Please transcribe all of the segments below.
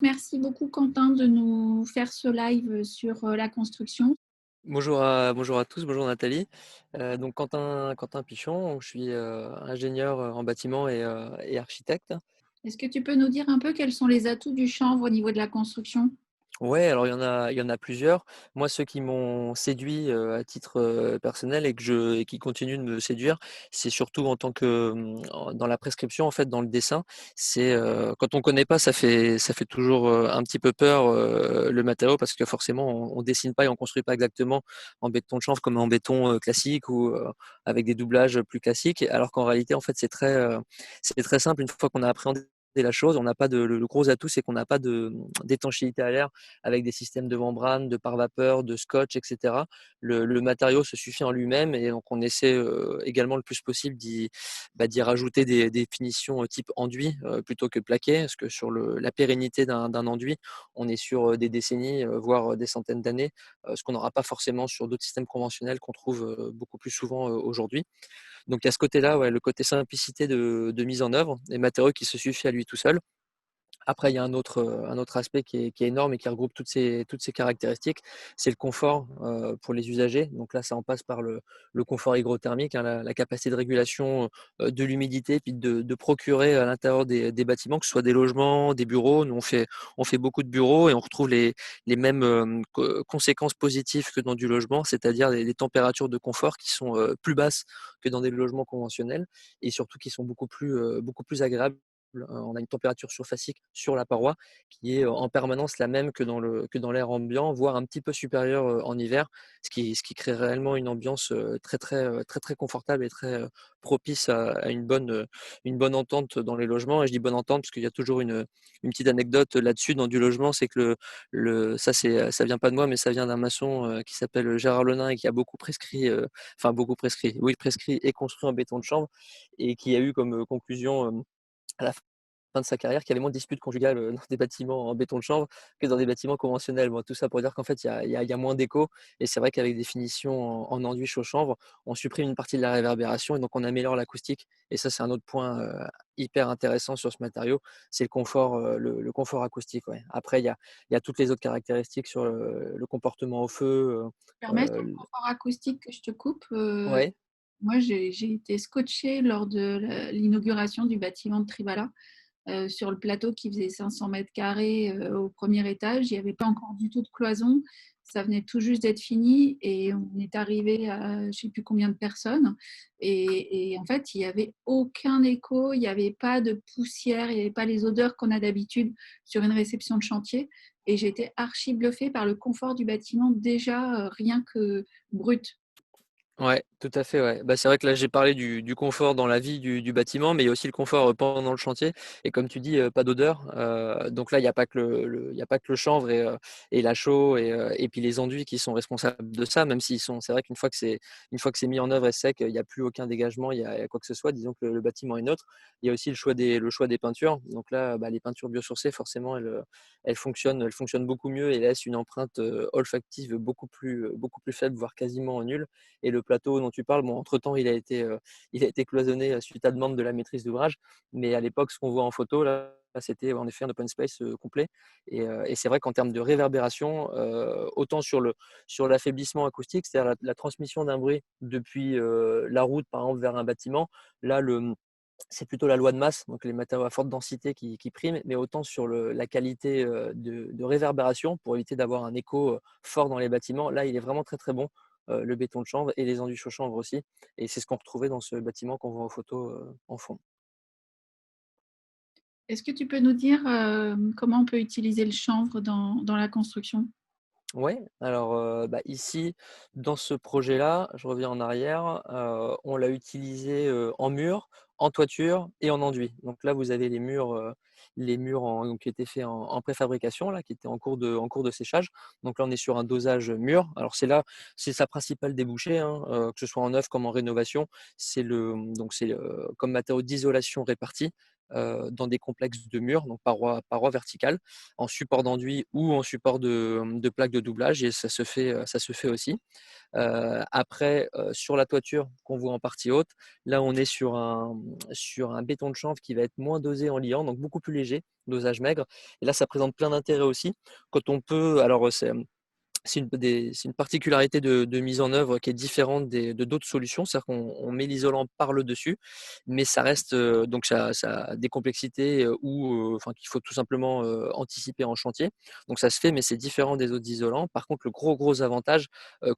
Merci beaucoup Quentin de nous faire ce live sur la construction. Bonjour à tous, bonjour Nathalie. Donc Quentin Pichon, je suis ingénieur en bâtiment et architecte. Est-ce que tu peux nous dire un peu quels sont les atouts du chanvre au niveau de la construction? Ouais, alors il y en a plusieurs. Moi, ceux qui m'ont séduit à titre personnel et qui continuent de me séduire, c'est surtout en tant que dans la prescription, en fait, dans le dessin. C'est quand on connaît pas, ça fait toujours un petit peu peur le matériau parce que forcément, on dessine pas et on construit pas exactement en béton de chanvre comme en béton classique ou avec des doublages plus classiques. Alors qu'en réalité, en fait, c'est très simple. Une fois qu'on a appréhendé la chose, on n'a pas le gros atout, c'est qu'on n'a pas d'étanchéité à l'air avec des systèmes de membrane, de pare-vapeur, de scotch, etc. Le matériau se suffit en lui-même et donc on essaie également le plus possible d'y rajouter des finitions type enduit plutôt que plaqué, parce que sur la pérennité d'un enduit, on est sur des décennies, voire des centaines d'années, ce qu'on n'aura pas forcément sur d'autres systèmes conventionnels qu'on trouve beaucoup plus souvent aujourd'hui. Donc il y a ce côté-là, ouais, le côté simplicité de mise en œuvre, des matériaux qui se suffit à lui tout seul. Après, il y a un autre aspect qui est énorme et qui regroupe toutes ces caractéristiques, c'est le confort pour les usagers. Donc là, ça en passe par le confort hygrothermique, hein, la capacité de régulation de l'humidité, puis de procurer à l'intérieur des bâtiments, que ce soit des logements, des bureaux. Nous, on fait beaucoup de bureaux et on retrouve les mêmes conséquences positives que dans du logement, c'est-à-dire des températures de confort qui sont plus basses que dans des logements conventionnels et surtout qui sont beaucoup plus agréables. On a une température surfacique sur la paroi qui est en permanence la même que dans l'air ambiant, voire un petit peu supérieure en hiver, ce qui crée réellement une ambiance très, très, très, très confortable et très propice à une bonne entente dans les logements. Et je dis bonne entente parce qu'il y a toujours une petite anecdote là-dessus dans du logement, c'est que ça vient pas de moi, mais ça vient d'un maçon qui s'appelle Gérard Lenain et qui a beaucoup prescrit, enfin beaucoup prescrit, oui, prescrit et construit en béton de chanvre et qui a eu comme conclusion à la fin de sa carrière, qu'il y avait moins de disputes conjugales dans des bâtiments en béton de chanvre que dans des bâtiments conventionnels. Bon, tout ça pour dire qu'en fait, il y a moins d'écho et c'est vrai qu'avec des finitions en enduit chaud chanvre, on supprime une partie de la réverbération et donc on améliore l'acoustique et ça, c'est un autre point hyper intéressant sur ce matériau, c'est le confort acoustique, ouais. Après, il y a toutes les autres caractéristiques sur le comportement au feu, Permets sur le heu, confort acoustique que je te coupe. ouais, Moi, j'ai été scotchée lors de l'inauguration du bâtiment de Tribala. Sur le plateau qui faisait 500 mètres carrés au premier étage. Il n'y avait pas encore du tout de cloison. Ça venait tout juste d'être fini et on est arrivé à je ne sais plus combien de personnes. Et en fait, il n'y avait aucun écho, il n'y avait pas de poussière, il n'y avait pas les odeurs qu'on a d'habitude sur une réception de chantier. Et j'étais archi bluffée par le confort du bâtiment, déjà rien que brut. ouais, tout à fait, ouais. Bah, c'est vrai que là, j'ai parlé du confort dans la vie du bâtiment, mais il y a aussi le confort pendant le chantier. Et comme tu dis, pas d'odeur. Donc là, il n'y a pas que il y a pas que le chanvre et la chaux et puis les enduits qui sont responsables de ça, même s'ils sont, c'est vrai qu'une fois que c'est mis en œuvre et sec, il n'y a plus aucun dégagement, il y a quoi que ce soit. Disons que le bâtiment est neutre. Il y a aussi le choix des peintures. Donc là, bah, les peintures biosourcées, forcément, elles fonctionnent beaucoup mieux et laissent une empreinte olfactive beaucoup plus faible, voire quasiment nulle. Et le plateau dont tu parles, bon, entre-temps, il a été cloisonné suite à demande de la maîtrise d'ouvrage. Mais à l'époque, ce qu'on voit en photo, là, c'était en effet un open space complet. Et c'est vrai qu'en termes de réverbération, autant sur l'affaiblissement acoustique, c'est-à-dire la transmission d'un bruit depuis la route, par exemple, vers un bâtiment, là, c'est plutôt la loi de masse, donc les matériaux à forte densité qui priment, mais autant sur la qualité de réverbération, pour éviter d'avoir un écho fort dans les bâtiments, là, il est vraiment très très bon, le béton de chanvre et les enduits chaux chanvre aussi. Et c'est ce qu'on retrouvait dans ce bâtiment qu'on voit en photo en fond. Est-ce que tu peux nous dire comment on peut utiliser le chanvre dans la construction? Ouais, alors bah, ici, dans ce projet-là, je reviens en arrière, on l'a utilisé en mur, en toiture et en enduit. Donc là, vous avez les murs donc qui étaient faits en préfabrication, là, qui étaient en cours de séchage. Donc là, on est sur un dosage mur. Alors c'est sa principale débouchée, hein, que ce soit en neuf comme en rénovation. Donc c'est comme matériau d'isolation réparti. dans des complexes de murs, donc parois verticales, en support d'enduit ou en support de plaques de doublage, et ça se fait aussi. Après, sur la toiture qu'on voit en partie haute, là on est sur un béton de chanvre qui va être moins dosé en liant, donc beaucoup plus léger, dosage maigre. Et là, ça présente plein d'intérêts aussi. Quand on peut, alors c'est une particularité de mise en œuvre qui est différente de d'autres solutions. C'est-à-dire qu'on met l'isolant par le dessus, mais ça reste, donc ça a des complexités, enfin, qu'il faut tout simplement, anticiper en chantier. Donc ça se fait, mais c'est différent des autres isolants. Par contre, le gros avantage,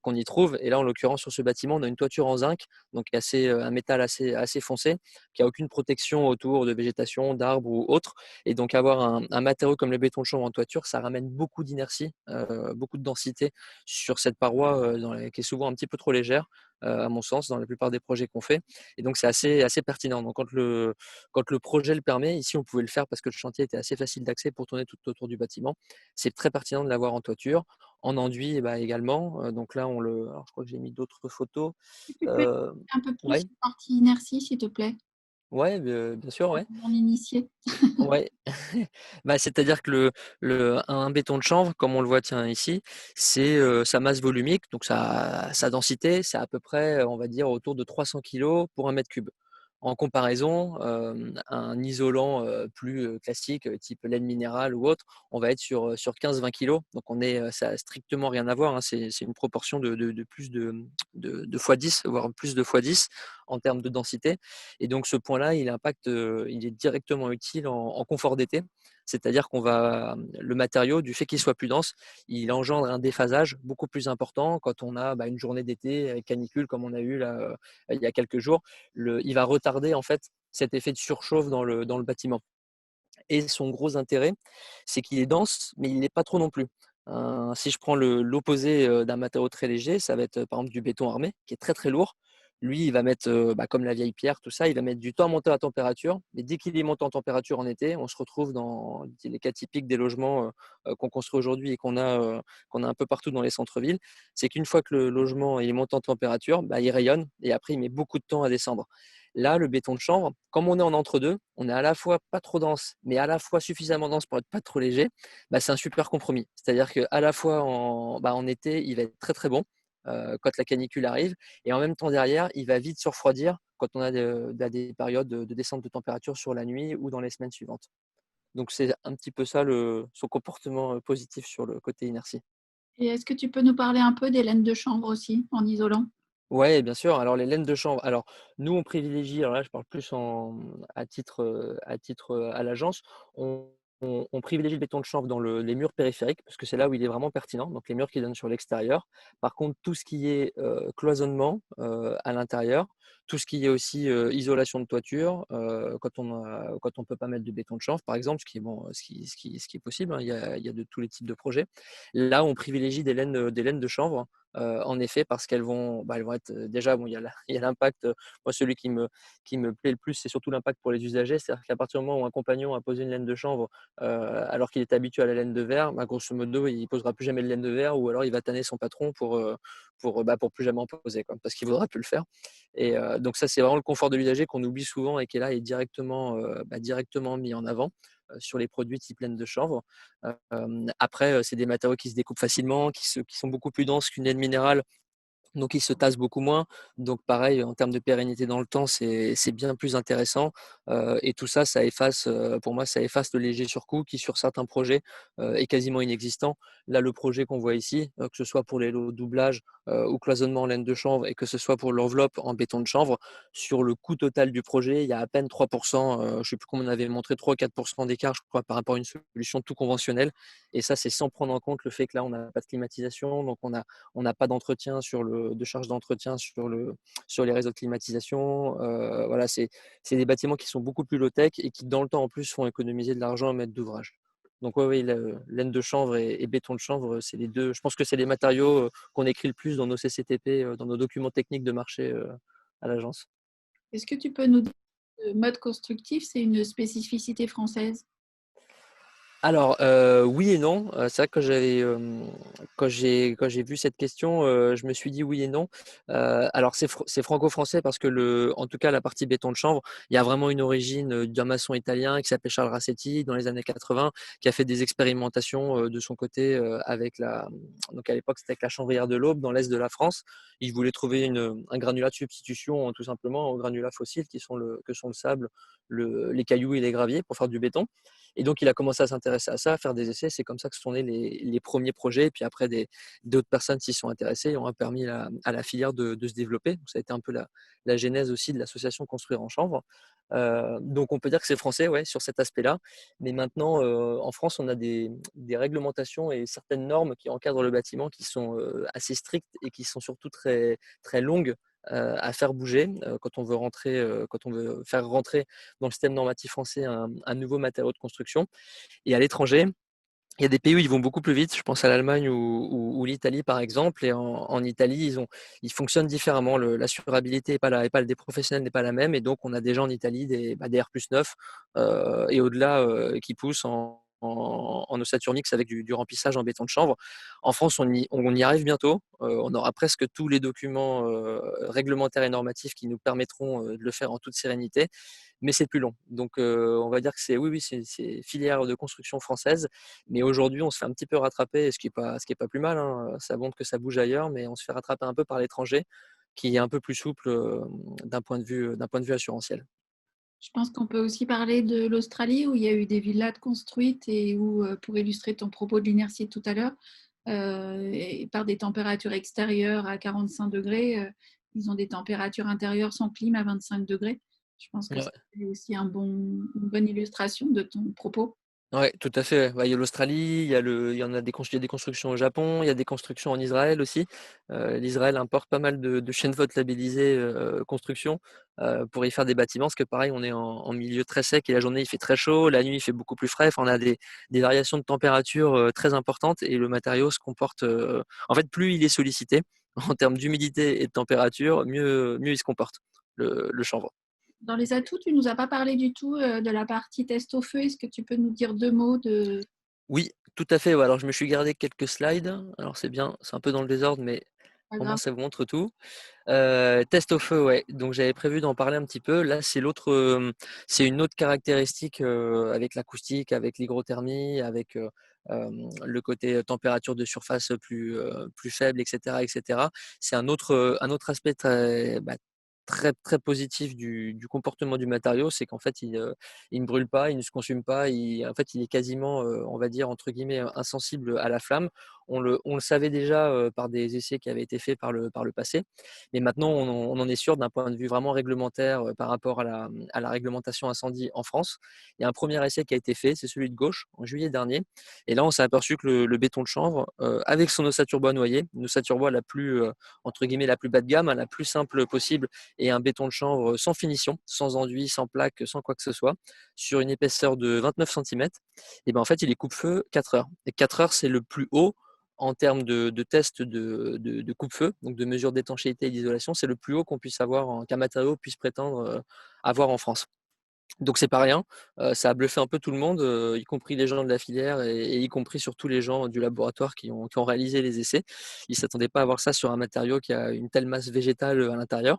qu'on y trouve, et là, en l'occurrence, sur ce bâtiment, on a une toiture en zinc, donc un métal assez foncé, qui a aucune protection autour de végétation, d'arbres ou autre. Et donc avoir un matériau comme le béton de chanvre en toiture, ça ramène beaucoup d'inertie, beaucoup de densité sur cette paroi, qui est souvent un petit peu trop légère, à mon sens, dans la plupart des projets qu'on fait. Et donc c'est assez pertinent. Donc quand le projet le permet, ici on pouvait le faire parce que le chantier était assez facile d'accès pour tourner tout autour du bâtiment. C'est très pertinent de l'avoir en toiture, en enduit, bah, également. Donc là alors je crois que j'ai mis d'autres photos. Est-ce que tu peux expliquer Heu, un peu plus ouais, la partie inertie, s'il te plaît? ouais, bien sûr, Pour ouais. les non-initiés. Ouais, bah, c'est-à-dire que un béton de chanvre, comme on le voit, tiens, ici, c'est, sa masse volumique, donc sa densité, c'est à peu près, on va dire autour de 300 kilos pour un mètre cube. En comparaison, un isolant, plus, classique, type laine minérale ou autre, on va être sur 15-20 kilos. Donc ça a strictement rien à voir, hein. C'est une proportion de plus de fois 10, voire plus de fois 10 en termes de densité. Et donc ce point-là, il est directement utile en confort d'été. C'est-à-dire le matériau, du fait qu'il soit plus dense, il engendre un déphasage beaucoup plus important quand on a, bah, une journée d'été avec canicule comme on a eu là, il y a quelques jours. Il va retarder en fait cet effet de surchauffe dans le bâtiment. Et son gros intérêt, c'est qu'il est dense, mais il n'est pas trop non plus. Si je prends l'opposé, d'un matériau très léger, ça va être, par exemple, du béton armé, qui est très, très lourd. Lui, il va mettre, bah, comme la vieille pierre, tout ça, il va mettre du temps à monter en température, mais dès qu'il est monté en température en été, on se retrouve dans les cas typiques des logements, qu'on construit aujourd'hui et qu'on a un peu partout dans les centres-villes. C'est qu'une fois que le logement il est monté en température, bah, il rayonne et après il met beaucoup de temps à descendre. Là, le béton de chanvre, comme on est en entre-deux, on est à la fois pas trop dense, mais à la fois suffisamment dense pour être pas trop léger, bah, c'est un super compromis. C'est-à-dire qu'à la fois en été, il va être très très bon quand la canicule arrive, et en même temps derrière, il va vite se refroidir quand on a des périodes de descente de température sur la nuit ou dans les semaines suivantes. Donc c'est un petit peu ça son comportement positif sur le côté inertie. Et est-ce que tu peux nous parler un peu des laines de chanvre aussi, en isolant? Ouais, bien sûr. Alors les laines de chanvre, alors nous on privilégie, alors là je parle plus à l'agence, on privilégie le béton de chanvre dans les murs périphériques parce que c'est là où il est vraiment pertinent, donc les murs qui donnent sur l'extérieur. Par contre, tout ce qui est cloisonnement à l'intérieur, tout ce qui est aussi isolation de toiture, quand on peut pas mettre de béton de chanvre par exemple, ce qui est bon, ce qui est possible, hein, il y a de tous les types de projets. Là, on privilégie des laines de chanvre. En effet, parce elles vont être, déjà, bon, il y a l'impact, moi celui qui me plaît le plus, c'est surtout l'impact pour les usagers. C'est-à-dire qu'à partir du moment où un compagnon a posé une laine de chanvre, alors qu'il est habitué à la laine de verre, bah, grosso modo, il posera plus jamais de laine de verre, ou alors il va tanner son patron pour plus jamais en poser, quoi, parce qu'il voudra plus le faire. Et donc ça, c'est vraiment le confort de l'usager qu'on oublie souvent et qui est là et directement mis en avant, sur les produits type laine de chanvre. Après, c'est des matériaux qui se découpent facilement, qui sont beaucoup plus denses qu'une laine minérale, donc ils se tassent beaucoup moins. Donc pareil, en termes de pérennité dans le temps, c'est bien plus intéressant, et tout ça, pour moi, ça efface le léger surcoût qui, sur certains projets, est quasiment inexistant. Là, le projet qu'on voit ici, que ce soit pour les lots doublage, ou cloisonnement en laine de chanvre, et que ce soit pour l'enveloppe en béton de chanvre, sur le coût total du projet, il y a à peine 3 je ne sais plus comment on avait montré, 3 ou 4 d'écart, je crois, par rapport à une solution tout conventionnelle. Et ça, c'est sans prendre en compte le fait que là, on n'a pas de climatisation, donc on n'a pas d'entretien de charge d'entretien sur les réseaux de climatisation. Voilà, c'est des bâtiments qui sont beaucoup plus low-tech et qui, dans le temps, en plus, font économiser de l'argent à maître d'ouvrage. Donc oui, laine de chanvre et béton de chanvre, c'est les deux. Je pense que c'est les matériaux qu'on écrit le plus dans nos CCTP, dans nos documents techniques de marché à l'agence. Est-ce que tu peux nous dire que le mode constructif, c'est une spécificité française? Alors, oui et non. C'est vrai que quand j'ai vu cette question, je me suis dit oui et non. Alors c'est franco-français parce que en tout cas la partie béton de chanvre, il y a vraiment une origine, d'un maçon italien qui s'appelait Charles Rassetti dans les années 80, qui a fait des expérimentations, de son côté, donc à l'époque c'était avec la Chanvrière de l'Aube dans l'est de la France. Il voulait trouver un granulat de substitution, tout simplement aux granulats fossiles que sont le sable, les cailloux et les graviers pour faire du béton. Et donc, il a commencé à s'intéresser à ça, à faire des essais. C'est comme ça que sont nés les premiers projets. Et puis après, d'autres personnes s'y sont intéressées et ont permis à la filière de se développer. Donc, ça a été un peu la genèse aussi de l'association Construire en Chanvre. Donc, on peut dire que c'est français, ouais, sur cet aspect-là. Mais maintenant, en France, on a des réglementations et certaines normes qui encadrent le bâtiment qui sont assez strictes et qui sont surtout très, très longues à faire bouger quand on veut faire rentrer dans le système normatif français un nouveau matériau de construction. Et à l'étranger, il y a des pays où ils vont beaucoup plus vite. Je pense à l'Allemagne ou l'Italie, par exemple. Et en Italie, ils fonctionnent différemment. L'assurabilité des professionnels n'est pas la même. Et donc, on a déjà en Italie des R+9 et au-delà qui poussent en ossature mixte avec du remplissage en béton de chanvre. En France, on y arrive bientôt. On aura presque tous les documents réglementaires et normatifs qui nous permettront de le faire en toute sérénité, mais c'est plus long. Donc, on va dire que oui, oui, c'est filière de construction française, mais aujourd'hui, on se fait un petit peu rattraper, ce qui est pas plus mal, hein. Ça montre que ça bouge ailleurs, mais on se fait rattraper un peu par l'étranger, qui est un peu plus souple d'un point de vue assurantiel. Je pense qu'on peut aussi parler de l'Australie où il y a eu des villas construites et où, pour illustrer ton propos de l'inertie de tout à l'heure, et par des températures extérieures à 45 degrés, ils ont des températures intérieures sans clim à 25 degrés. Je pense que Ouais. c'est aussi une bonne illustration de ton propos. Ouais, tout à fait. Ouais. Bah, il y a l'Australie, il y en a il y a des constructions au Japon, il y a des constructions en Israël aussi. L'Israël importe pas mal de Shenvolt labellisés construction pour y faire des bâtiments, parce que pareil, on est en milieu très sec et la journée il fait très chaud, la nuit il fait beaucoup plus frais. Enfin, on a des variations de température très importantes et le matériau se comporte. En fait, plus il est sollicité en termes d'humidité et de température, mieux il se comporte, le chanvre. Dans les atouts, tu ne nous as pas parlé du tout de la partie test au feu. Est-ce que tu peux nous dire deux mots de... Oui, tout à fait. Ouais. Alors, je me suis gardé quelques slides. Alors, c'est bien, c'est un peu dans le désordre, mais Pas au moins, grave. ça vous montre tout. Test au feu, ouais. Donc, j'avais prévu d'en parler un petit peu. Là, c'est une autre caractéristique avec l'acoustique, avec l'hygrothermie, avec le côté température de surface plus faible, etc., etc. C'est un autre aspect très, très positif du comportement du matériau, c'est qu'en fait, il ne brûle pas, il ne se consume pas, en fait, il est quasiment, on va dire, entre guillemets, insensible à la flamme. On le savait déjà par des essais qui avaient été faits par le passé, mais maintenant, on en est sûr d'un point de vue vraiment réglementaire par rapport à la réglementation incendie en France. Il y a un premier essai qui a été fait, c'est celui de gauche, en juillet dernier. Et là, on s'est aperçu que le béton de chanvre, avec son ossature bois noyé, une ossature bois entre guillemets, la plus bas de gamme, hein, la plus simple possible, et un béton de chanvre sans finition, sans enduit, sans plaque, sans quoi que ce soit, sur une épaisseur de 29 centimètres, et ben en fait, il est coupe-feu 4 heures. Et 4 heures, c'est le plus haut en termes de test de coupe-feu, donc de mesure d'étanchéité et d'isolation, c'est le plus haut qu'on puisse avoir, qu'un matériau puisse prétendre avoir en France. Donc c'est pas rien, ça a bluffé un peu tout le monde, y compris les gens de la filière et y compris surtout les gens du laboratoire qui ont réalisé les essais. Ils ne s'attendaient pas à voir ça sur un matériau qui a une telle masse végétale à l'intérieur.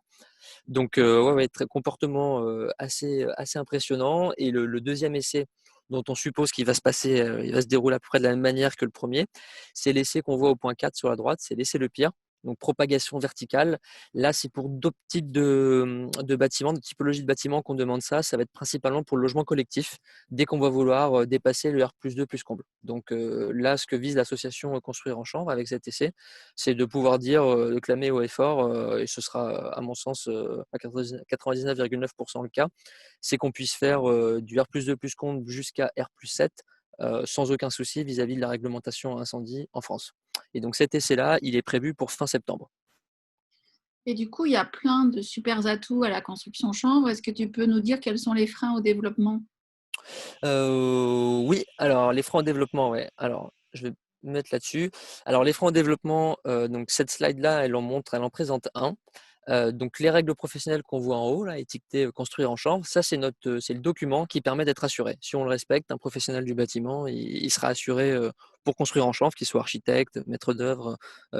Donc ouais, ouais, très comportement assez impressionnant. Et le deuxième essai dont on suppose qu'il va se passer, il va se dérouler à peu près de la même manière que le premier, c'est l'essai qu'on voit au point 4 sur la droite, c'est l'essai le pire. Donc propagation verticale. Là, c'est pour d'autres types de bâtiments, de typologies de bâtiments qu'on demande ça. Ça va être principalement pour le logement collectif, dès qu'on va vouloir dépasser le R+2 plus comble. Donc là, ce que vise l'association Construire en Chanvre avec cet essai, c'est de pouvoir dire, de clamer haut et fort, et ce sera à mon sens à 99,9% le cas, c'est qu'on puisse faire du R+2 plus comble jusqu'à R+7 sans aucun souci vis-à-vis de la réglementation incendie en France. Et donc cet essai-là, il est prévu pour fin septembre. Et du coup, il y a plein de super atouts à la construction chanvre. Est-ce que tu peux nous dire quels sont les freins au développement? Oui, alors les freins au développement, ouais. Alors, je vais me mettre là-dessus. Alors les freins au développement, donc cette slide-là, elle en présente un. Donc les règles professionnelles qu'on voit en haut là, étiquetées, «Construire en chanvre», ça c'est le document qui permet d'être assuré. Si on le respecte, un professionnel du bâtiment, il sera assuré, pour construire en chanvre, qu'il soit architecte, maître d'œuvre,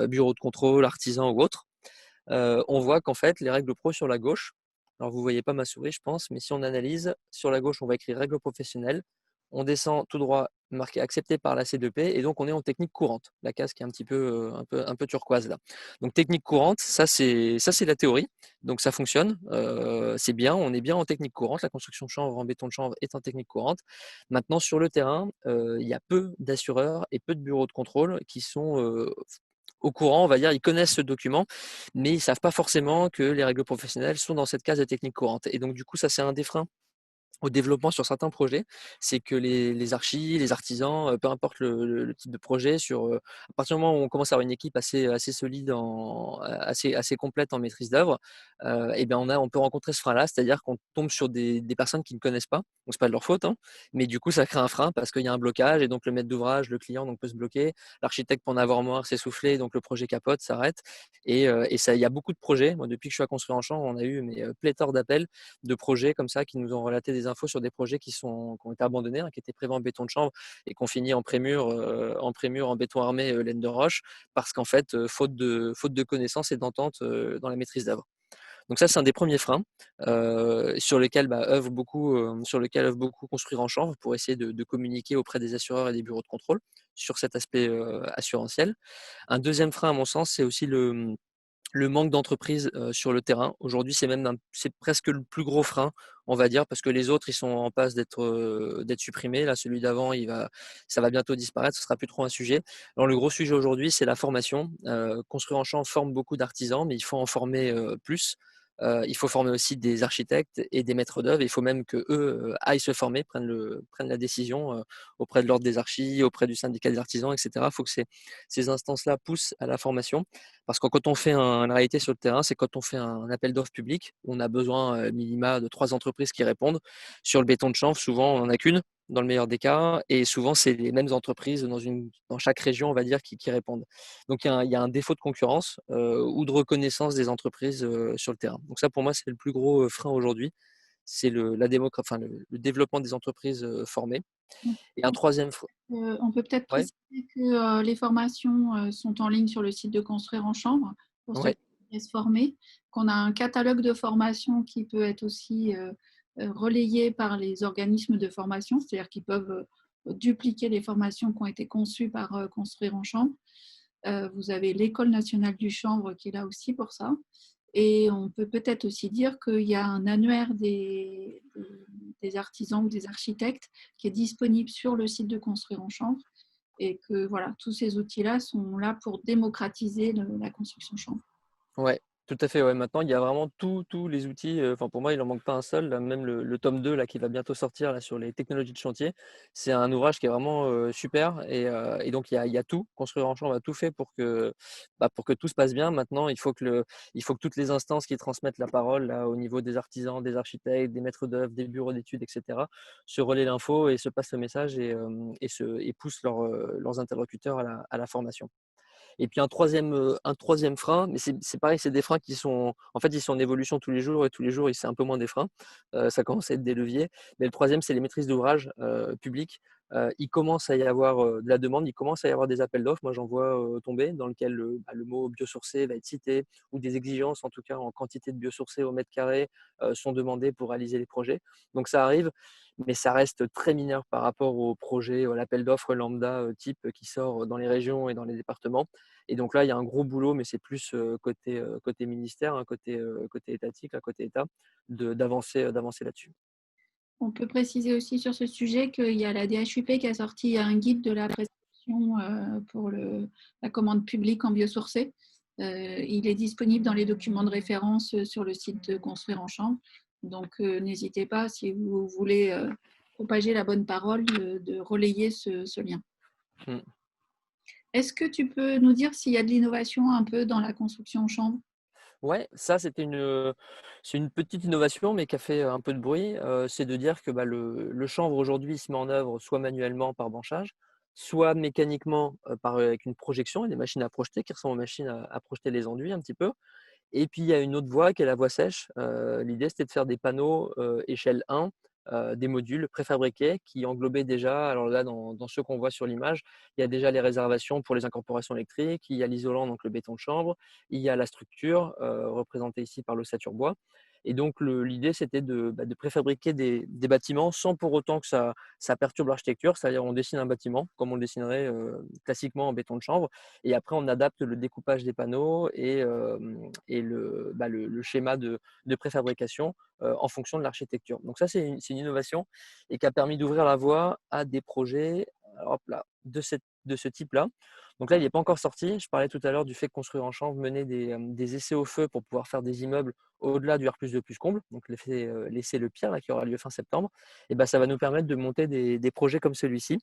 bureau de contrôle, artisan ou autre. On voit qu'en fait, les règles pro sur la gauche, alors vous ne voyez pas ma souris, je pense, mais si on analyse, sur la gauche, on va écrire règles professionnelles. On descend tout droit, marqué accepté par la C2P, et donc on est en technique courante, la case qui est un petit peu, un peu turquoise là. Donc technique courante, ça c'est la théorie, donc ça fonctionne, c'est bien, on est bien en technique courante, la construction de chanvre en béton de chanvre est en technique courante. Maintenant sur le terrain, il y a peu d'assureurs et peu de bureaux de contrôle qui sont, au courant, on va dire, ils connaissent ce document, mais ils ne savent pas forcément que les règles professionnelles sont dans cette case de technique courante. Et donc, du coup, ça, c'est un des freins au développement sur certains projets, c'est que les archis, les artisans, peu importe le type de projet, à partir du moment où on commence à avoir une équipe assez solide, assez complète en maîtrise d'œuvre, et bien on peut rencontrer ce frein-là, c'est-à-dire qu'on tombe sur des personnes qui ne connaissent pas, donc c'est pas de leur faute, hein, mais du coup ça crée un frein parce qu'il y a un blocage et donc le maître d'ouvrage, le client donc peut se bloquer, l'architecte peut en avoir marre, s'essouffler, donc le projet capote, s'arrête et ça il y a beaucoup de projets. Moi depuis que je suis à construire en chambre, on a eu pléthore d'appels de projets comme ça qui nous ont relaté des infos sur des projets qui ont été abandonnés, hein, qui étaient prévus en béton de chanvre et qui ont fini en béton armé laine de roche parce qu'en fait, faute de connaissances et d'entente dans la maîtrise d'œuvre. Donc ça, c'est un des premiers freins sur lequel œuvre beaucoup construire en chanvre pour essayer de communiquer auprès des assureurs et des bureaux de contrôle sur cet aspect assurantiel. Un deuxième frein, à mon sens, c'est aussi le manque d'entreprise, sur le terrain. Aujourd'hui, c'est presque le plus gros frein, on va dire, parce que les autres, ils sont en passe d'être supprimés. Là, celui d'avant, ça va bientôt disparaître, ce sera plus trop un sujet. Alors le gros sujet aujourd'hui, c'est la formation. Construire en champ forme beaucoup d'artisans, mais il faut en former, plus. Il faut former aussi des architectes et des maîtres d'œuvre. Il faut même qu'eux, aillent se former, prennent la décision, auprès de l'ordre des archis, auprès du syndicat des artisans et cetera. Il faut que ces instances-là poussent à la formation. Parce que quand on fait la réalité sur le terrain, c'est quand on fait un appel d'offres public, on a besoin minima de 3 entreprises qui répondent. Sur le béton de chanvre, souvent, on n'en a qu'une, dans le meilleur des cas, et souvent, c'est les mêmes entreprises dans chaque région, on va dire, qui répondent. Donc, il y a un défaut de concurrence ou de reconnaissance des entreprises sur le terrain. Donc ça, pour moi, c'est le plus gros frein aujourd'hui, c'est le développement des entreprises formées. Et un troisième frein, On peut peut-être ouais, préciser que les formations sont en ligne sur le site de Construire en Chambre pour ceux ouais, qui veulent se former, qu'on a un catalogue de formation qui peut être aussi relayé par les organismes de formation, c'est-à-dire qu'ils peuvent dupliquer les formations qui ont été conçues par Construire en Chambre. Vous avez l'École nationale du chanvre qui est là aussi pour ça. Et on peut peut-être aussi dire qu'il y a un annuaire des artisans ou des architectes qui est disponible sur le site de Construire en chanvre et que voilà, tous ces outils-là sont là pour démocratiser la construction chanvre. ouais, tout à fait, ouais. Maintenant, il y a vraiment tous les outils, enfin, pour moi, il en manque pas un seul, là, même le tome 2 là, qui va bientôt sortir là, sur les technologies de chantier. C'est un ouvrage qui est vraiment, super et donc il y a tout. Construire en chambre a tout fait pour que tout se passe bien. Maintenant, il faut que toutes les instances qui transmettent la parole là, au niveau des artisans, des architectes, des maîtres d'œuvre, des bureaux d'études et cetera, se relaient l'info et se passent le message et poussent leurs interlocuteurs à la formation. Et puis un troisième frein, mais c'est pareil, c'est des freins qui sont en fait, ils sont en évolution tous les jours et tous les jours, c'est un peu moins des freins. Ça commence à être des leviers. Mais le troisième, c'est les maîtrises d'ouvrage, publiques. Il commence à y avoir, de la demande, il commence à y avoir des appels d'offres. Moi, j'en vois, tomber dans lequel le mot biosourcé va être cité ou des exigences, en tout cas en quantité de biosourcé au mètre carré, sont demandées pour réaliser les projets. Donc ça arrive, mais ça reste très mineur par rapport au projet, à l'appel d'offres lambda, type qui sort dans les régions et dans les départements. Et donc là, il y a un gros boulot, mais c'est plus côté ministère, hein, côté étatique, là, côté État, d'avancer là-dessus. On peut préciser aussi sur ce sujet qu'il y a la DHUP qui a sorti un guide de la prescription pour la commande publique en biosourcé. Il est disponible dans les documents de référence sur le site de Construire en Chambre. Donc, n'hésitez pas, si vous voulez propager la bonne parole, de relayer ce lien. Mm. Est-ce que tu peux nous dire s'il y a de l'innovation un peu dans la construction en chambre? Ouais, ça c'est une petite innovation, mais qui a fait un peu de bruit. C'est de dire que bah, le chanvre aujourd'hui se met en œuvre soit manuellement par branchage, soit mécaniquement avec une projection et des machines à projeter qui ressemblent aux machines à projeter les enduits un petit peu. Et puis il y a une autre voie qui est la voie sèche. L'idée, c'était de faire des panneaux échelle 1, des modules préfabriqués qui englobaient déjà, alors là, dans ceux qu'on voit sur l'image, il y a déjà les réservations pour les incorporations électriques, il y a l'isolant, donc le béton de chanvre, il y a la structure, représentée ici par l'ossature bois. Et donc l'idée, c'était de préfabriquer des bâtiments sans pour autant que ça perturbe l'architecture. C'est-à-dire on dessine un bâtiment comme on le dessinerait classiquement en béton de chanvre, et après on adapte le découpage des panneaux et le schéma de préfabrication en fonction de l'architecture. Donc ça, c'est une innovation et qui a permis d'ouvrir la voie à des projets, hop là, de ce type-là. Donc là, il n'est pas encore sorti. Je parlais tout à l'heure du fait que Construire en chanvre menait des essais au feu pour pouvoir faire des immeubles au-delà du R+2+ comble, donc l'essai Le Pire là, qui aura lieu fin septembre. Et ben, ça va nous permettre de monter des projets comme celui-ci,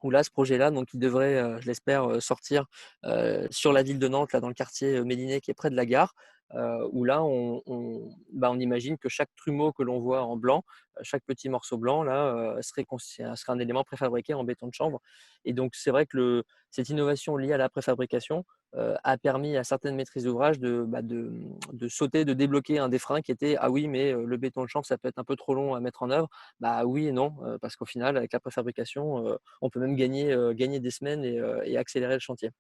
où là, ce projet-là, donc il devrait, je l'espère, sortir sur la ville de Nantes, là, dans le quartier Méliné, qui est près de la gare, où là, on imagine que chaque trumeau que l'on voit en blanc, chaque petit morceau blanc, là, serait un élément préfabriqué en béton de chanvre. Et donc, c'est vrai que cette innovation liée à la préfabrication a permis à certaines maîtrises d'ouvrage de sauter, de débloquer un des freins qui était: «Ah oui, mais le béton de chanvre, ça peut être un peu trop long à mettre en œuvre». Bah oui et non, parce qu'au final, avec la préfabrication, on peut même gagner des semaines et accélérer le chantier.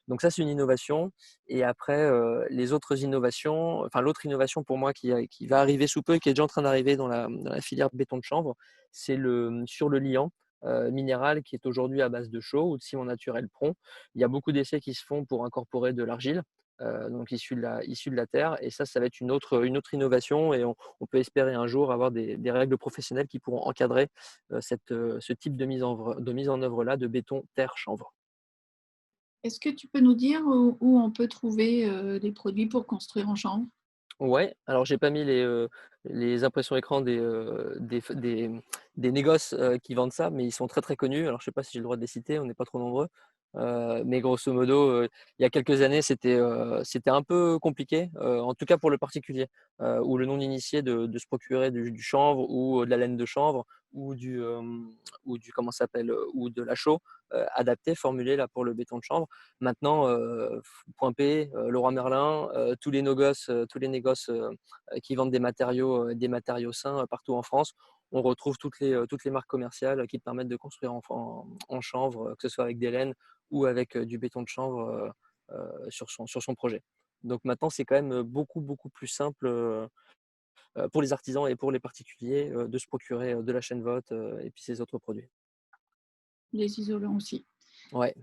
Donc ça, c'est une innovation. Et après, les autres innovations, enfin l'autre innovation pour moi qui va arriver sous peu et qui est déjà en train d'arriver dans la filière béton de chanvre, c'est sur le liant minéral qui est aujourd'hui à base de chaux ou de ciment naturel prompt. Il y a beaucoup d'essais qui se font pour incorporer de l'argile, donc issue de la terre, et ça va être une autre innovation, et on peut espérer un jour avoir des règles professionnelles qui pourront encadrer ce type de mise en œuvre-là de béton terre chanvre. Est-ce que tu peux nous dire où on peut trouver des produits pour construire en chanvre? Ouais, alors j'ai pas mis les impressions écran des négoces qui vendent ça, mais ils sont très, très connus. Alors je sais pas si j'ai le droit de les citer, on n'est pas trop nombreux. Mais grosso modo, il y a quelques années, c'était un peu compliqué, en tout cas pour le particulier, ou le non-initié de se procurer du chanvre ou de la laine de chanvre ou du comment ça s'appelle? Ou de la chaux, adaptée, formulée là pour le béton de chanvre. Maintenant, Point P, Leroy Merlin, tous les négoces qui vendent des matériaux sains partout en France. On retrouve toutes les marques commerciales qui permettent de construire en chanvre, que ce soit avec des laines ou avec du béton de chanvre sur son projet. Donc maintenant, c'est quand même beaucoup, beaucoup plus simple pour les artisans et pour les particuliers de se procurer de la chaîne Vote et puis ces autres produits. Les isolants aussi. Ouais.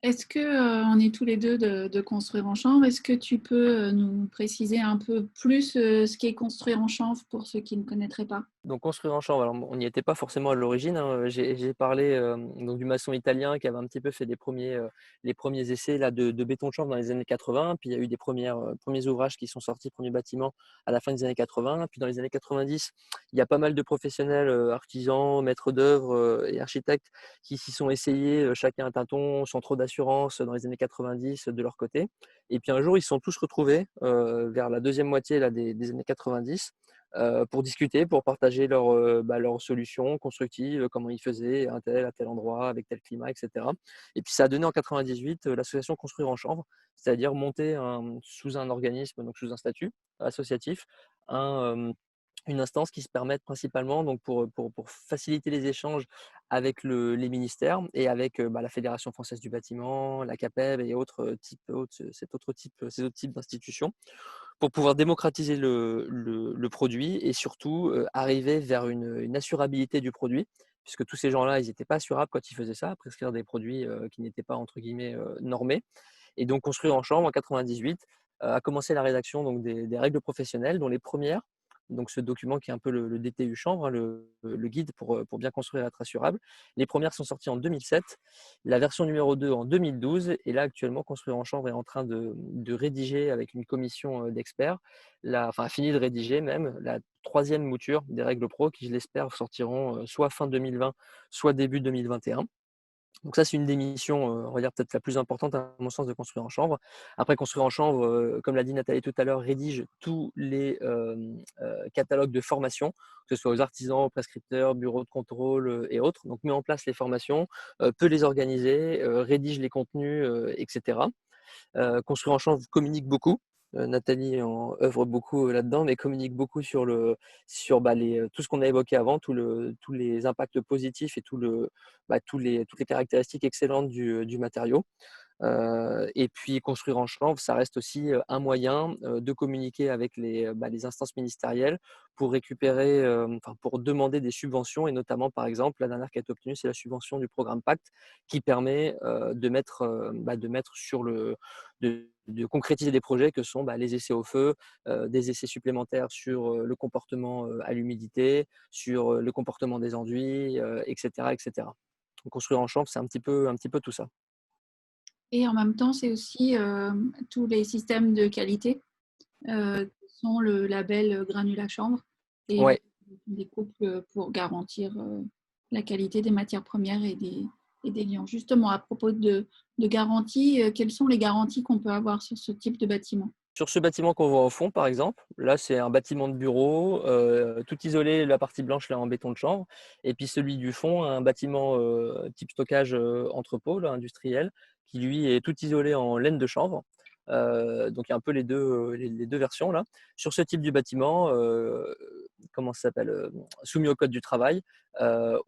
Est-ce que, on est tous les 2 de construire en chanvre. Est-ce que tu peux, nous préciser un peu plus, ce qu'est construire en chanvre pour ceux qui ne connaîtraient pas? Donc construire en chanvre, alors on n'y était pas forcément à l'origine, hein. J'ai parlé donc du maçon italien qui avait un petit peu fait les premiers essais là, de béton de chanvre dans les années 80. Puis il y a eu des premiers ouvrages qui sont sortis, premiers bâtiments à la fin des années 80. Puis dans les années 90, il y a pas mal de professionnels, artisans, maîtres d'œuvre et architectes qui s'y sont essayés, chacun un tâton, sans trop d'assurance, dans les années 90 de leur côté. Et puis un jour, ils se sont tous retrouvés vers la deuxième moitié là, des années 90 pour discuter, pour partager leurs solutions constructives, comment ils faisaient à tel endroit, avec tel climat, et cetera. Et puis ça a donné en 98 l'association Construire en chanvre, c'est-à-dire monter sous un organisme, donc sous un statut associatif, un, une instance qui se permette principalement, donc pour faciliter les échanges avec les ministères et avec la Fédération française du bâtiment, la CAPEB et ces autres types d'institutions, pour pouvoir démocratiser le produit et surtout arriver vers une assurabilité du produit, puisque tous ces gens-là, ils n'étaient pas assurables quand ils faisaient ça, prescrire des produits qui n'étaient pas entre guillemets normés. Et donc Construire en chambre en 98 a commencé la rédaction donc des règles professionnelles, dont les premières, donc ce document qui est un peu le DTU chanvre, hein, le guide pour bien construire et être assurable. Les premières sont sorties en 2007, la version numéro 2 en 2012, et là actuellement Construire en chanvre est en train de rédiger avec une commission d'experts, enfin a fini de rédiger même la troisième mouture des règles pro qui, je l'espère, sortiront soit fin 2020, soit début 2021. Donc ça, c'est une des missions, on va dire peut-être la plus importante à mon sens de Construire en chanvre. Après Construire en chanvre, comme l'a dit Nathalie tout à l'heure, rédige tous les catalogues de formation, que ce soit aux artisans, aux prescripteurs, bureaux de contrôle et autres. Donc met en place les formations, peut les organiser, rédige les contenus, etc. Construire en chanvre communique beaucoup. Nathalie œuvre beaucoup là-dedans, mais communique beaucoup sur tout ce qu'on a évoqué avant, tous les impacts positifs et toutes les caractéristiques excellentes du matériau. Et puis construire en chanvre, ça reste aussi un moyen de communiquer avec les instances ministérielles pour récupérer, enfin pour demander des subventions et notamment par exemple la dernière qui a été obtenue, c'est la subvention du programme Pacte qui permet de mettre sur de concrétiser des projets que sont les essais au feu, des essais supplémentaires sur le comportement à l'humidité, sur le comportement des enduits, etc., etc. Donc, construire en chanvre, c'est un petit peu tout ça. Et en même temps, c'est aussi tous les systèmes de qualité qui sont le label Granula Chanvre et Ouais. des couples pour garantir la qualité des matières premières et des liants. Justement, à propos de garantie, quelles sont les garanties qu'on peut avoir sur ce type de bâtiment? Sur ce bâtiment qu'on voit au fond, par exemple, là, c'est un bâtiment de bureau, tout isolé, la partie blanche là en béton de chanvre, et puis celui du fond, un bâtiment type stockage entrepôt là, industriel, qui lui est tout isolé en laine de chanvre. Donc il y a un peu les deux versions là. Sur ce type de bâtiment, comment ça s'appelle, soumis au code du travail,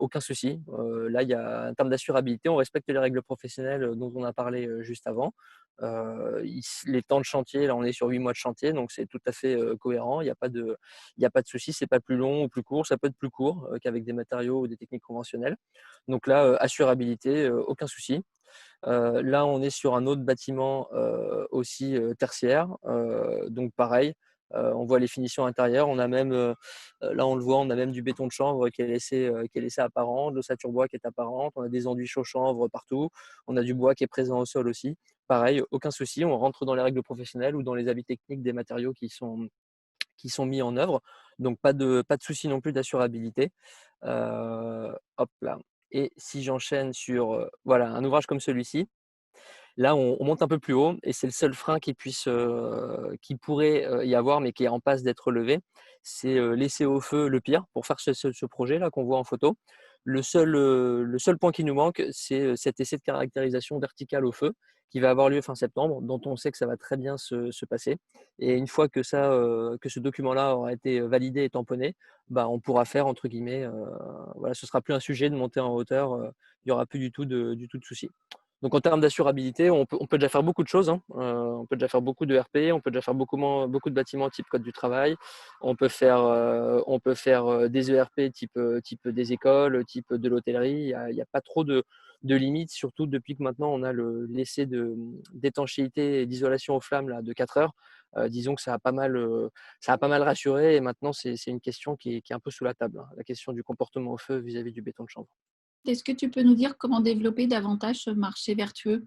aucun souci. Là, il y a un terme d'assurabilité, on respecte les règles professionnelles dont on a parlé juste avant. Les temps de chantier, là, on est sur 8 mois de chantier, donc c'est tout à fait cohérent. Il y a pas de souci, c'est pas plus long ou plus court, ça peut être plus court qu'avec des matériaux ou des techniques conventionnelles. Donc là, assurabilité, aucun souci. Là, on est sur un autre bâtiment aussi tertiaire, donc pareil. On voit les finitions intérieures. On a même, là, on le voit, on a même du béton de chanvre qui est laissé apparent, de l'ossature bois qui est apparente. On a des enduits chaud chanvre partout. On a du bois qui est présent au sol aussi. Pareil, aucun souci. On rentre dans les règles professionnelles ou dans les avis techniques des matériaux qui sont mis en œuvre. Donc pas de souci non plus d'assurabilité. Hop là. Et si j'enchaîne sur voilà, un ouvrage comme celui-ci, là, on monte un peu plus haut et c'est le seul frein qui pourrait y avoir, mais qui est en passe d'être levé. C'est laisser au feu le pire pour faire ce projet-là qu'on voit en photo. Le seul point qui nous manque, c'est cet essai de caractérisation verticale au feu qui va avoir lieu fin septembre, dont on sait que ça va très bien se passer. Et une fois que ce document-là aura été validé et tamponné, on pourra faire, entre guillemets, voilà, ce sera plus un sujet de monter en hauteur, il n'y aura plus du tout de souci. Donc en termes d'assurabilité, on peut déjà faire beaucoup de choses, hein. On peut déjà faire beaucoup de RP, on peut déjà faire beaucoup de bâtiments type code du travail. On peut faire des ERP type des écoles, type de l'hôtellerie. Il y a pas trop de limites, surtout depuis que maintenant on a l'essai d'étanchéité et d'isolation aux flammes là, de 4 heures. Disons que ça a pas mal rassuré et maintenant c'est une question qui est un peu sous la table, hein, la question du comportement au feu vis-à-vis du béton de chanvre. Est-ce que tu peux nous dire comment développer davantage ce marché vertueux?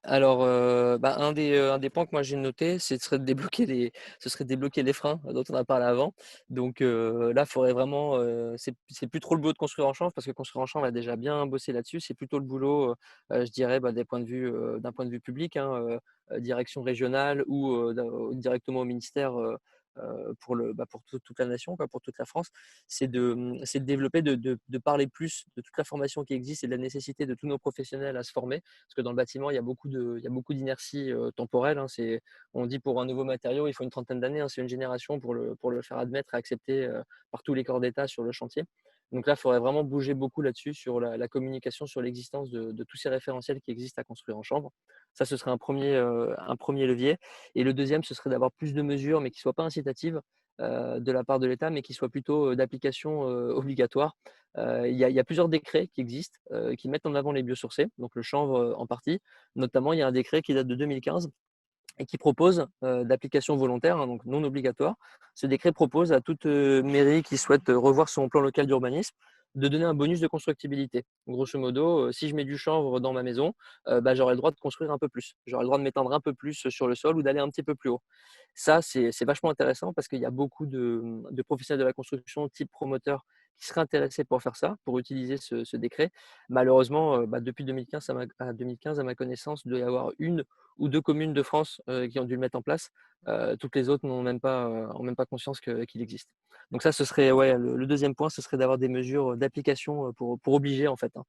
Alors, un des points que moi j'ai noté, ce serait de débloquer les freins dont on a parlé avant. Donc, là, il faudrait vraiment, c'est plus trop le boulot de construire en chanvre parce que construire en chanvre, on a déjà bien bossé là-dessus. C'est plutôt le boulot, je dirais, d'un point de vue public, hein, direction régionale ou, directement au ministère, pour toute la nation, quoi, pour toute la France. C'est de développer, de parler plus de toute la formation qui existe et de la nécessité de tous nos professionnels à se former. Parce que dans le bâtiment, il y a beaucoup d'inertie temporelle, hein. On dit pour un nouveau matériau, il faut une trentaine d'années, hein. C'est une génération pour le faire admettre et accepter par tous les corps d'État sur le chantier. Donc là, il faudrait vraiment bouger beaucoup là-dessus, sur la communication, sur l'existence de tous ces référentiels qui existent à construire en chambre. Ça, ce serait un premier levier. Et le deuxième, ce serait d'avoir plus de mesures, mais qui ne soient pas incitatives de la part de l'État, mais qui soient plutôt d'application obligatoire. Il y a plusieurs décrets qui existent, qui mettent en avant les biosourcés, donc le chanvre en partie. Notamment, il y a un décret qui date de 2015 et qui propose d'application volontaire, hein, donc non obligatoire. Ce décret propose à toute mairie qui souhaite revoir son plan local d'urbanisme de donner un bonus de constructibilité. Grosso modo, si je mets du chanvre dans ma maison, j'aurai le droit de construire un peu plus. J'aurai le droit de m'étendre un peu plus sur le sol ou d'aller un petit peu plus haut. Ça, c'est vachement intéressant parce qu'il y a beaucoup de professionnels de la construction, type promoteur, qui seraient intéressés pour faire ça, pour utiliser ce décret. Malheureusement, depuis 2015 à ma connaissance, il doit y avoir une ou deux communes de France qui ont dû le mettre en place. Toutes les autres n'ont même pas conscience qu'il existe. Donc ça, ce serait ouais, le deuxième point, ce serait d'avoir des mesures d'application pour obliger en fait, hein.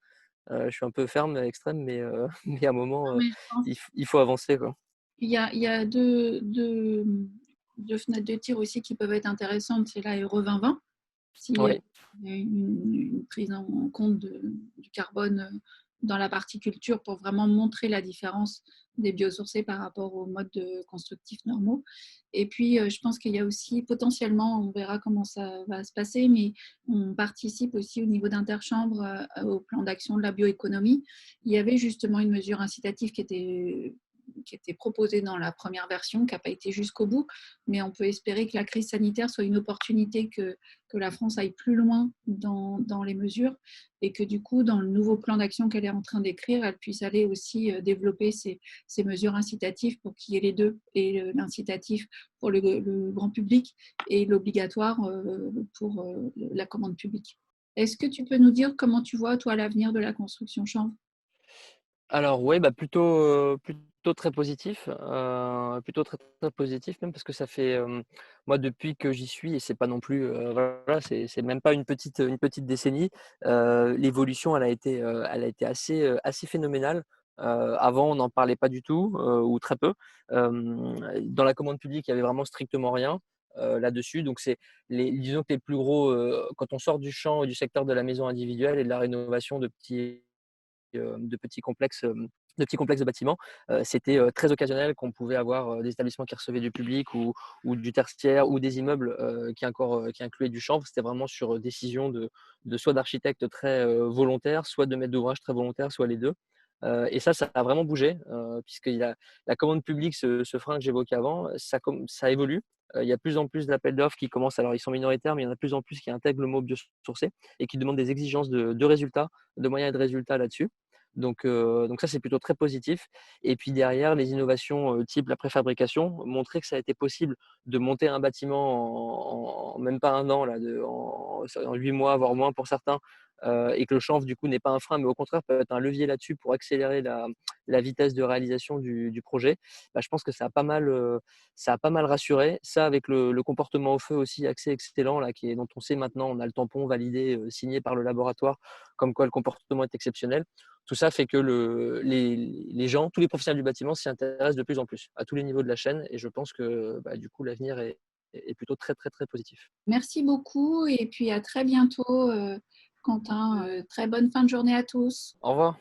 Je suis un peu ferme, extrême, mais, mais à un moment, Mais je pense il faut avancer, quoi. Il y a deux fenêtres de tir aussi qui peuvent être intéressantes. C'est l'aéro 2020, s'il y a Oui. une prise en compte du carbone dans la particulture pour vraiment montrer la différence des biosourcés par rapport aux modes constructifs normaux. Et puis, je pense qu'il y a aussi potentiellement, on verra comment ça va se passer, mais on participe aussi au niveau d'Interchambre au plan d'action de la bioéconomie. Il y avait justement une mesure incitative qui était proposée dans la première version, qui n'a pas été jusqu'au bout, mais on peut espérer que la crise sanitaire soit une opportunité que la France aille plus loin dans les mesures et que du coup, dans le nouveau plan d'action qu'elle est en train d'écrire, elle puisse aller aussi développer ces mesures incitatives pour qu'il y ait les deux, et l'incitatif pour le grand public et l'obligatoire pour la commande publique. Est-ce que tu peux nous dire comment tu vois, toi, l'avenir de la construction chanvre? Alors ouais, bah, plutôt très positif, plutôt très, très positif même parce que ça fait, moi depuis que j'y suis et c'est pas non plus, voilà, c'est même pas une petite décennie, l'évolution elle a été assez phénoménale. Avant on n'en parlait pas du tout, ou très peu. Dans la commande publique, il y avait vraiment strictement rien, là-dessus. Donc c'est disons que les plus gros, quand on sort du champ et du secteur de la maison individuelle et de la rénovation de petits complexes, de bâtiments. C'était très occasionnel qu'on pouvait avoir des établissements qui recevaient du public ou du tertiaire ou des immeubles qui incluaient du chanvre. C'était vraiment sur décision de soit d'architectes très volontaires, soit de maîtres d'ouvrage très volontaires, soit les deux. Et ça a vraiment bougé, puisque la commande publique, ce frein que j'évoquais avant, ça évolue. Il y a de plus en plus d'appels d'offres qui commencent, alors ils sont minoritaires, mais il y en a de plus en plus qui intègrent le mot biosourcé et qui demandent des exigences de résultats, de moyens et de résultats là-dessus. Donc ça, c'est plutôt très positif. Et puis derrière, les innovations type la préfabrication, montrer que ça a été possible de monter un bâtiment en même pas un an, là, en 8 mois, voire moins pour certains, et que le chanvre, du coup, n'est pas un frein, mais au contraire peut être un levier là-dessus pour accélérer la vitesse de réalisation du projet. Bah, je pense que ça a pas mal rassuré. Ça, avec le comportement au feu aussi, assez excellent, là, dont on sait maintenant, on a le tampon validé, signé par le laboratoire, comme quoi le comportement est exceptionnel. Tout ça fait que les gens, tous les professionnels du bâtiment s'y intéressent de plus en plus, à tous les niveaux de la chaîne. Et je pense que bah, du coup, l'avenir est plutôt très, très, très positif. Merci beaucoup et puis à très bientôt, Quentin. Très bonne fin de journée à tous. Au revoir.